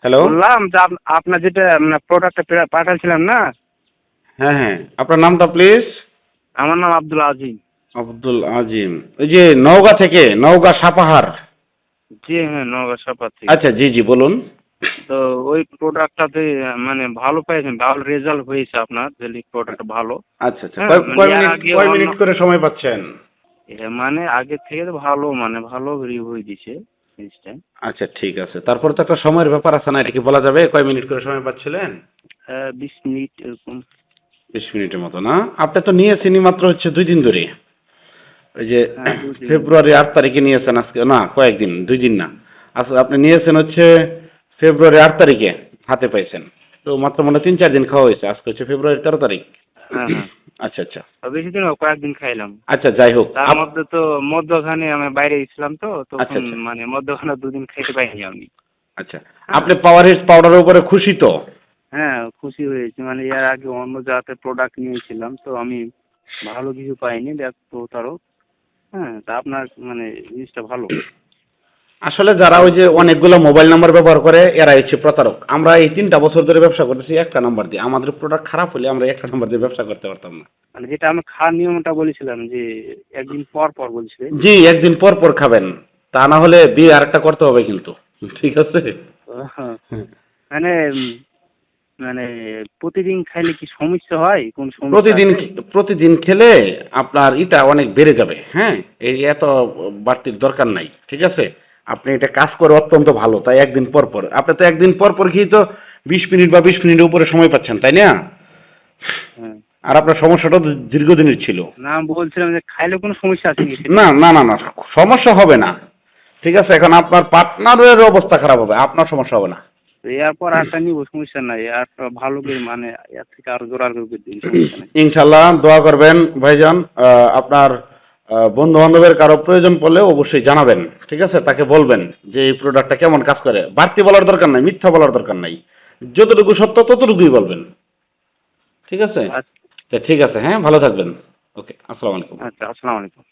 Hello. বললাম যে আপনার যেটা প্রোডাক্টটা পাঠাচ্ছিলাম না। হ্যাঁ হ্যাঁ, আপনার নামটা প্লিজ। আমার নাম আব্দুল আজিম। আব্দুল আজিম, ওই যে নওগাঁ থেকে, নওগাঁ সাপাহার। জি হ্যাঁ, নওগাঁ সাপার থেকে। আচ্ছা, জি জি বলুন। তো ওই প্রোডাক্টটাতে মানে ভালো পেয়েছেন, ভালো রেজাল্ট হয়েছে আপনার, যে প্রোডাক্টটা ভালো। আচ্ছা আচ্ছা, হ্যাঁ মানে এর আগে কয় অন্য মিনিট করে সময় পাচ্ছেন? মানে আগের থেকে তো ভালো, মানে ভালো রিভিউ দিছে জিনিসটা। আচ্ছা ঠিক আছে, তারপর তো একটা সময়ের ব্যাপার আছে না, এটা কি বলা যাবে কয় মিনিট করে সময় পাচ্ছিলেন? 20 মিনিট এরকম। 20 মিনিটের মতো না? আপনি তো নিয়েছেনই মাত্র হচ্ছে 2 দিন ধরে। ওই যে হ্যাঁ 2 দিন। ফেব্রুয়ারি 8 তারিখে নিয়েছেন, আজকে না কয়েকদিন, 2 দিন না। আচ্ছা, আপনি নিয়েছেন হচ্ছে ফেব্রুয়ারি 8 তারিখে হাতে পাইছেন, তো মাত্র মনে হয় 3-4 দিন খাওয়া হয়েছে। আজকে হচ্ছে ফেব্রুয়ারি 13 তারিখ। হ্যাঁ হ্যাঁ, আচ্ছা আচ্ছা বেশি দিন কয়েকদিন খাইলাম। আচ্ছা, যাই হোক। তার মধ্যে তো মধ্যখানে আমি বাইরে গেছিলাম, তো আচ্ছা তখন আচ্ছা মানে মধ্যখানে 2 দিন খাইতে পাইনি আমি। আচ্ছা, হ্যাঁ আপনি পাওয়ার হিট পাউডারের উপরে খুশি তো? হ্যাঁ, খুশি হয়েছি। মানে এর আগে অন্য জাতের প্রোডাক্ট নিয়েছিলাম, তো আমি ভালো কিছু পাইনি, দেখ প্রতারক। হ্যাঁ, তা আপনার মানে জিনিসটা ভালো। আসলে যারা ওই যে অনেকগুলো মোবাইল নাম্বার ব্যবহার করে, এরা হচ্ছে প্রতারক। আমরা এই 3টা বছর ধরে ব্যবসা করতেছি একটা নাম্বার দিয়ে। আমাদের প্রোডাক্ট খারাপ হলে আমরা একটা নাম্বার দিয়ে ব্যবসা করতে পারতাম না। মানে যেটা আমি খাওয়ার নিয়মটা বলেছিলাম, যে একদিন পর পর বলছিলেন। জি, একদিন পর পর খাবেন, তা না হলে বিয়ে আরেকটা করতে হবে কিন্তু। ঠিক আছে। হ্যাঁ, মানে মানে প্রতিদিন খাইলে কি সমস্যা হয়, কোন সমস্যা প্রতিদিন আছে? প্রতিদিন খেলে আপনার ইটা অনেক বেড়ে যাবে। হ্যাঁ, এই এত বাড়তির দরকার নাই। ঠিক আছে, আপনি এটা কাজ করে অত্যন্ত ভালো, তাই একদিন পর পর। আপনি তো একদিন পর পর খেয়ে তো 20 মিনিট বা 20 মিনিটের উপরে সময় পাচ্ছেন, তাই না? হ্যাঁ, আর আপনার সমস্যাটা তো দীর্ঘদিনের ছিল। না আমি বলছিলাম যে খাইলে কোনো সমস্যা আছে কি না সেটা। না না না, সমস্যা হবে না। ঠিক আছে, এখন আপনার পার্টনারের অবস্থা খারাপ হবে, আপনার সমস্যা হবে না। তো এরপর আরটা নিব, সমস্যা নাই। আর ভালো করে মানে এর থেকে আরো জোরার করে দিন, সমস্যা নাই। ইনশাল্লাহ দোয়া করবেন ভাইজান। আপনার বন্ধু বান্ধবের কারো প্রয়োজন পড়লে অবশ্যই জানাবেন। ঠিক আছে, তাকে বলবেন যে এই প্রোডাক্টটা কেমন কাজ করে। বাড়তি বলার দরকার নাই, মিথ্যা বলার দরকার নাই, যতটুকু সত্য ততটুকুই বলবেন। ঠিক আছে। আচ্ছা তো ঠিক আছে, হ্যাঁ, ভালো থাকবেন। ওকে, আসসালামু আলাইকুম। আচ্ছা, আসসালামু আলাইকুম।